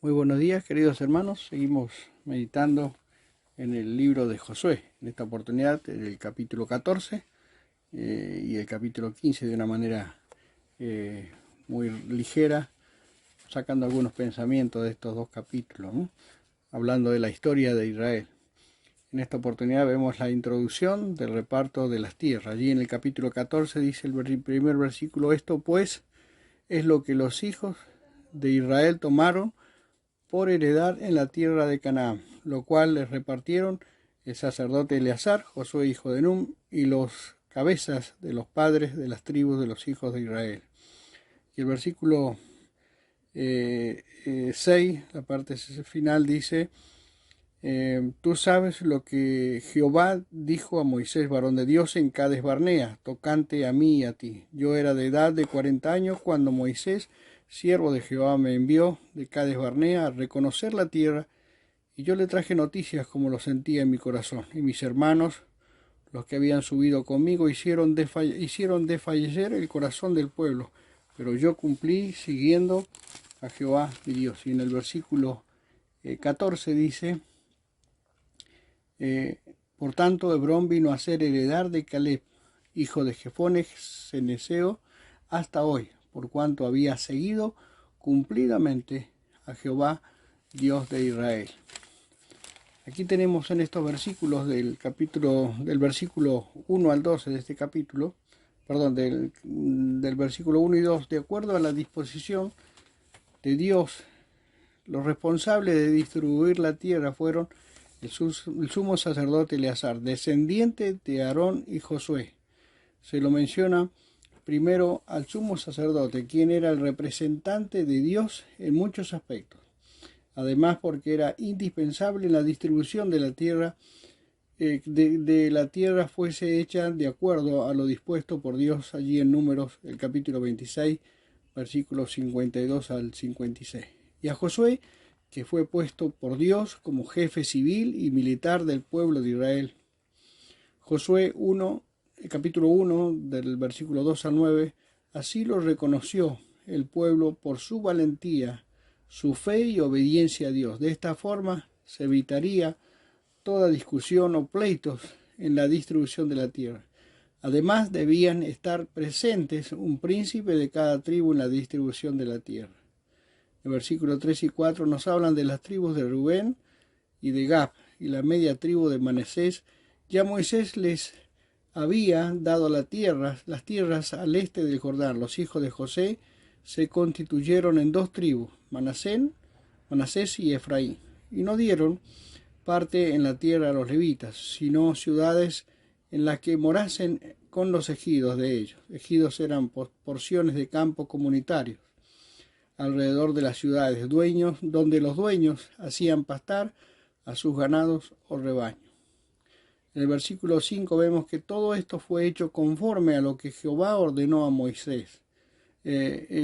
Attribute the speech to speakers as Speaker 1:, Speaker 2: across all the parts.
Speaker 1: Muy buenos días, queridos hermanos. Seguimos meditando en el libro de Josué. En esta oportunidad, el capítulo 14 y el capítulo 15 de una manera eh, muy ligera, sacando algunos pensamientos de estos dos capítulos, ¿no? Hablando de la historia de Israel. En esta oportunidad vemos la introducción del reparto de las tierras. Allí en el capítulo 14 dice el primer versículo: esto pues es lo que los hijos de Israel tomaron por heredar en la tierra de Canaán, lo cual les repartieron el sacerdote Eleazar, Josué hijo de Nun, y los cabezas de los padres de las tribus de los hijos de Israel. Y el versículo 6, la parte final, dice: tú sabes lo que Jehová dijo a Moisés, varón de Dios, en Cades Barnea, tocante a mí y a ti. Yo era de edad de 40 años cuando Moisés, siervo de Jehová, me envió de Cades Barnea a reconocer la tierra, y yo le traje noticias como lo sentía en mi corazón. Y mis hermanos, los que habían subido conmigo, hicieron desfallecer el corazón del pueblo, pero yo cumplí siguiendo a Jehová mi Dios. Y en el versículo 14 dice: por tanto, Hebrón vino a ser heredad de Caleb, hijo de Jefone ceneseo, hasta hoy, por cuanto había seguido cumplidamente a Jehová, Dios de Israel. Aquí tenemos en estos versículos del versículo 1 al 12 de este capítulo, perdón, del versículo 1 y 2, de acuerdo a la disposición de Dios, los responsables de distribuir la tierra fueron el sumo sacerdote Eleazar, descendiente de Aarón y Josué. Se lo menciona primero al sumo sacerdote, quien era el representante de Dios en muchos aspectos. Además, porque era indispensable en la distribución de la tierra, de la tierra fuese hecha de acuerdo a lo dispuesto por Dios allí en Números, el capítulo 26, versículos 52 al 56. Y a Josué, que fue puesto por Dios como jefe civil y militar del pueblo de Israel. Josué 1, el capítulo 1, del versículo 2 al 9, así lo reconoció el pueblo por su valentía, su fe y obediencia a Dios. De esta forma se evitaría toda discusión o pleitos en la distribución de la tierra. Además, debían estar presentes un príncipe de cada tribu en la distribución de la tierra. El versículo 3 y 4 nos hablan de las tribus de Rubén y de Gad y la media tribu de Manasés. Ya Moisés les había dado las tierras al este del Jordán. Los hijos de José se constituyeron en dos tribus, Manasés y Efraín, y no dieron parte en la tierra a los levitas, sino ciudades en las que morasen con los ejidos de ellos. Ejidos eran porciones de campo comunitarios alrededor de las ciudades, donde los dueños hacían pastar a sus ganados o rebaños. En el versículo 5 vemos que todo esto fue hecho conforme a lo que Jehová ordenó a Moisés.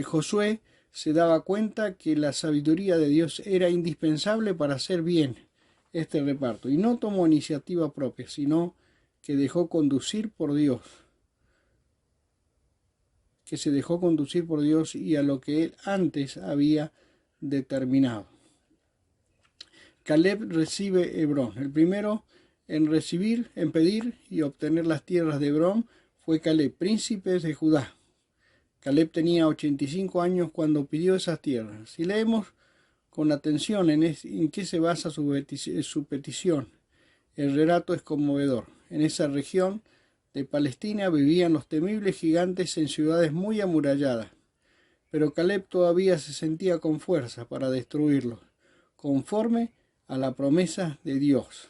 Speaker 1: Josué se daba cuenta que la sabiduría de Dios era indispensable para hacer bien este reparto, y no tomó iniciativa propia, sino que dejó conducir por Dios, y a lo que él antes había determinado. Caleb recibe Hebrón. El primero en pedir y obtener las tierras de Hebrón fue Caleb, príncipe de Judá. Caleb tenía 85 años cuando pidió esas tierras. Si leemos con atención en qué se basa su petición, el relato es conmovedor. En esa región de Palestina vivían los temibles gigantes en ciudades muy amuralladas, pero Caleb todavía se sentía con fuerza para destruirlos, conforme a la promesa de Dios.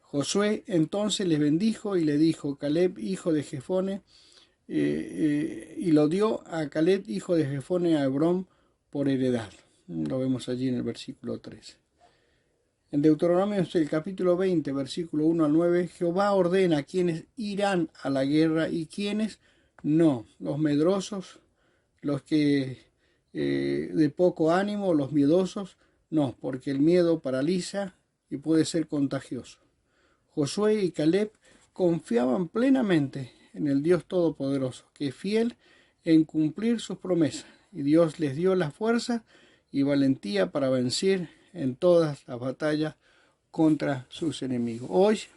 Speaker 1: Josué entonces les bendijo y le dijo: Caleb, hijo de Jefone, y lo dio a Caleb, hijo de Jefone, a Hebrón por heredad. Lo vemos allí en el versículo 13. En Deuteronomio, el capítulo 20, versículo 1 al 9, Jehová ordena a quienes irán a la guerra y quienes no: los medrosos, los que de poco ánimo, los miedosos, no, porque el miedo paraliza y puede ser contagioso. Josué y Caleb confiaban plenamente en el Dios Todopoderoso, que es fiel en cumplir sus promesas, y Dios les dio la fuerza y valentía para vencer en todas las batallas contra sus enemigos.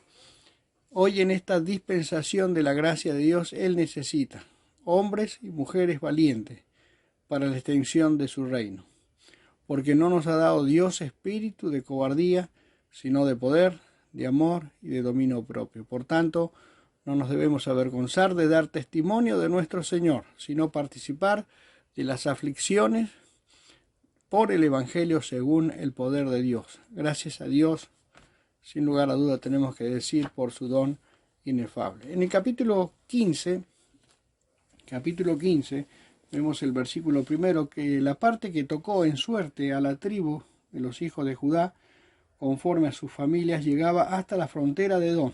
Speaker 1: Hoy en esta dispensación de la gracia de Dios, Él necesita hombres y mujeres valientes para la extensión de su reino, porque no nos ha dado Dios espíritu de cobardía, sino de poder, de amor y de dominio propio. Por tanto, no nos debemos avergonzar de dar testimonio de nuestro Señor, sino participar de las aflicciones por el Evangelio según el poder de Dios. Gracias a Dios, sin lugar a duda tenemos que decir, por su don inefable. En el capítulo 15, vemos el versículo primero, que la parte que tocó en suerte a la tribu de los hijos de Judá, conforme a sus familias, llegaba hasta la frontera de Edom,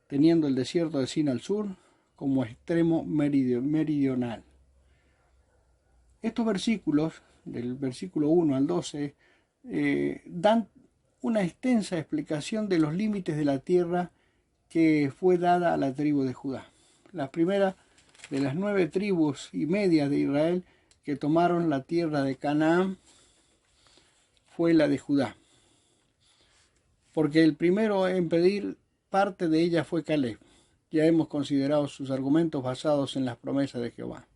Speaker 1: teniendo el desierto de Sin al sur como extremo meridional. Estos versículos, del versículo 1 al 12, dan una extensa explicación de los límites de la tierra que fue dada a la tribu de Judá. La primera de las 9 tribus y media de Israel que tomaron la tierra de Canaán fue la de Judá, porque el primero en pedir parte de ella fue Caleb. Ya hemos considerado sus argumentos basados en las promesas de Jehová.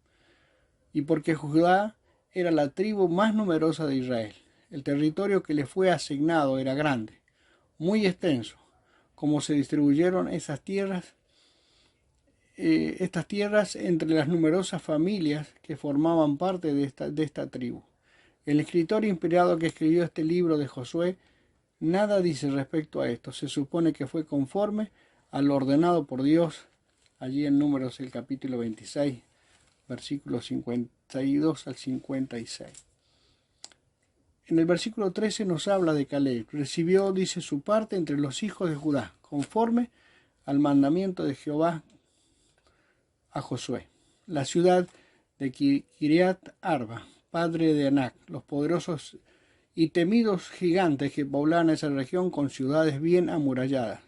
Speaker 1: Y porque Judá era la tribu más numerosa de Israel. El territorio que le fue asignado era grande, muy extenso. Como se distribuyeron estas tierras entre las numerosas familias que formaban parte de esta tribu. El escritor inspirado que escribió este libro de Josué nada dice respecto a esto. Se supone que fue conforme a lo ordenado por Dios, allí en Números el capítulo 26, versículos 52 al 56. En el versículo 13 nos habla de Caleb. Recibió, dice, su parte entre los hijos de Judá, conforme al mandamiento de Jehová a Josué. La ciudad de Kiriat Arba, padre de Anac, los poderosos y temidos gigantes que poblaban esa región con ciudades bien amuralladas.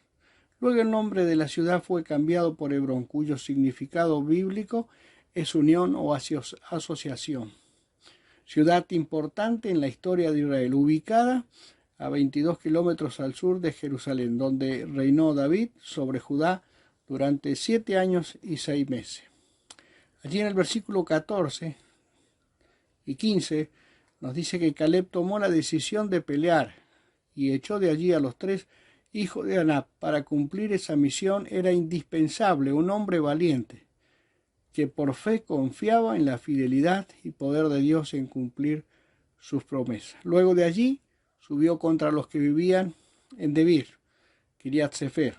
Speaker 1: Luego el nombre de la ciudad fue cambiado por Hebrón, cuyo significado bíblico es unión o asociación. Ciudad importante en la historia de Israel, ubicada a 22 kilómetros al sur de Jerusalén, donde reinó David sobre Judá durante 7 años y 6 meses. Allí en el versículo 14 y 15 nos dice que Caleb tomó la decisión de pelear y echó de allí a los 3 hijos de Anac. Para cumplir esa misión era indispensable un hombre valiente, que por fe confiaba en la fidelidad y poder de Dios en cumplir sus promesas. Luego de allí subió contra los que vivían en Debir, Kiriat Sefer.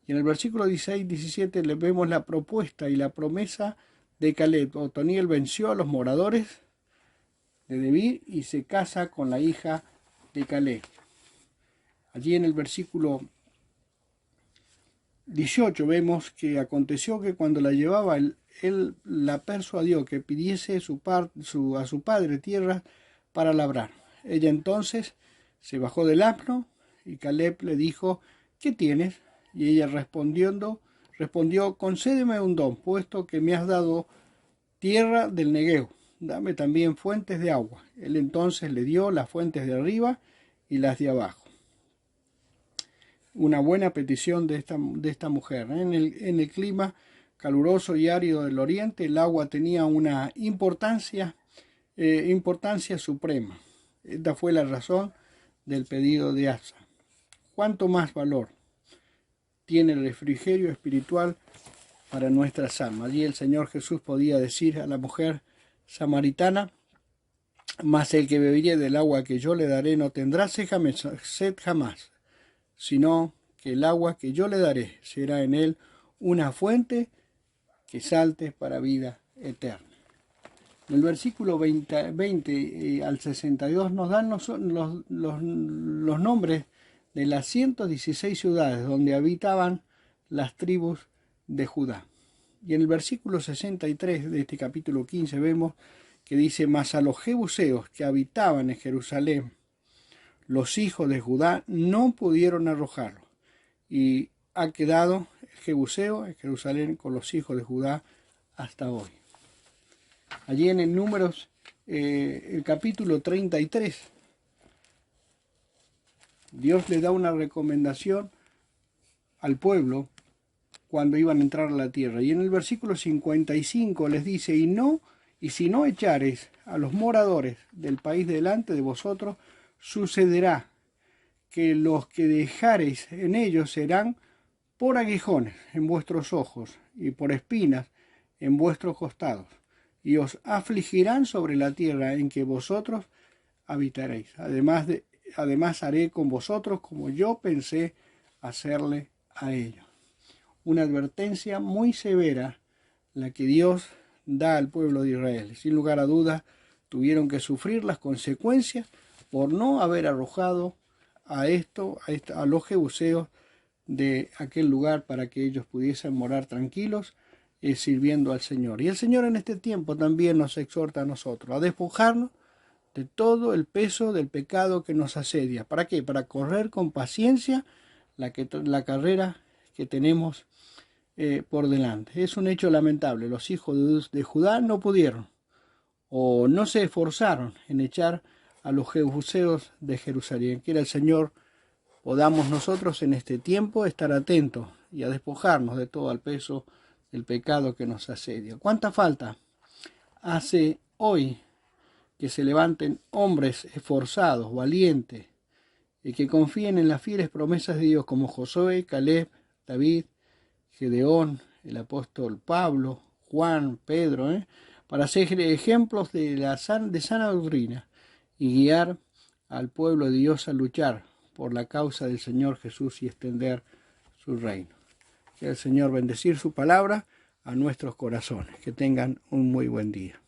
Speaker 1: Y en el versículo 16-17 le vemos la propuesta y la promesa de Caleb. Otoniel venció a los moradores de Debir y se casa con la hija de Caleb. Allí en el versículo 18 vemos que aconteció que cuando la llevaba, él la persuadió que pidiese a su padre tierra para labrar. Ella entonces se bajó del asno y Caleb le dijo: ¿qué tienes? Y ella respondió: concédeme un don, puesto que me has dado tierra del Negueo, dame también fuentes de agua. Él entonces le dio las fuentes de arriba y las de abajo. Una buena petición de esta mujer. En el clima caluroso y árido del oriente, el agua tenía una importancia suprema. Esta fue la razón del pedido de Asa. ¿Cuánto más valor tiene el refrigerio espiritual para nuestras almas? Allí el Señor Jesús podía decir a la mujer samaritana: mas el que bebiere del agua que yo le daré no tendrá sed jamás, sino que el agua que yo le daré será en él una fuente que salte para vida eterna. En el versículo 20 al 62 nos dan los nombres de las 116 ciudades donde habitaban las tribus de Judá. Y en el versículo 63 de este capítulo 15 vemos que dice: mas a los jebuseos que habitaban en Jerusalén, los hijos de Judá no pudieron arrojarlo, y ha quedado el jebuseo en Jerusalén con los hijos de Judá hasta hoy. Allí en el Números el capítulo 33. Dios le da una recomendación al pueblo cuando iban a entrar a la tierra. Y en el versículo 55 les dice, y si no echareis a los moradores del país delante de vosotros, sucederá que los que dejareis en ellos serán por aguijones en vuestros ojos y por espinas en vuestros costados, y os afligirán sobre la tierra en que vosotros habitaréis. Además haré con vosotros como yo pensé hacerle a ellos. Una advertencia muy severa la que Dios da al pueblo de Israel. Sin lugar a dudas, tuvieron que sufrir las consecuencias por no haber arrojado a los jebuseos de aquel lugar para que ellos pudiesen morar tranquilos sirviendo al Señor. Y el Señor en este tiempo también nos exhorta a nosotros a despojarnos de todo el peso del pecado que nos asedia. ¿Para qué? Para correr con paciencia la carrera que tenemos por delante. Es un hecho lamentable. Los hijos de Judá no pudieron o no se esforzaron en echar a los jebuseos de Jerusalén. Quiera el Señor podamos nosotros en este tiempo estar atentos y a despojarnos de todo el peso del pecado que nos asedia. ¿Cuánta falta hace hoy que se levanten hombres esforzados, valientes, y que confíen en las fieles promesas de Dios como Josué, Caleb, David, Gedeón, el apóstol Pablo, Juan, Pedro, para ser ejemplos de sana doctrina y guiar al pueblo de Dios a luchar por la causa del Señor Jesús y extender su reino. Que el Señor bendecir su palabra a nuestros corazones. Que tengan un muy buen día.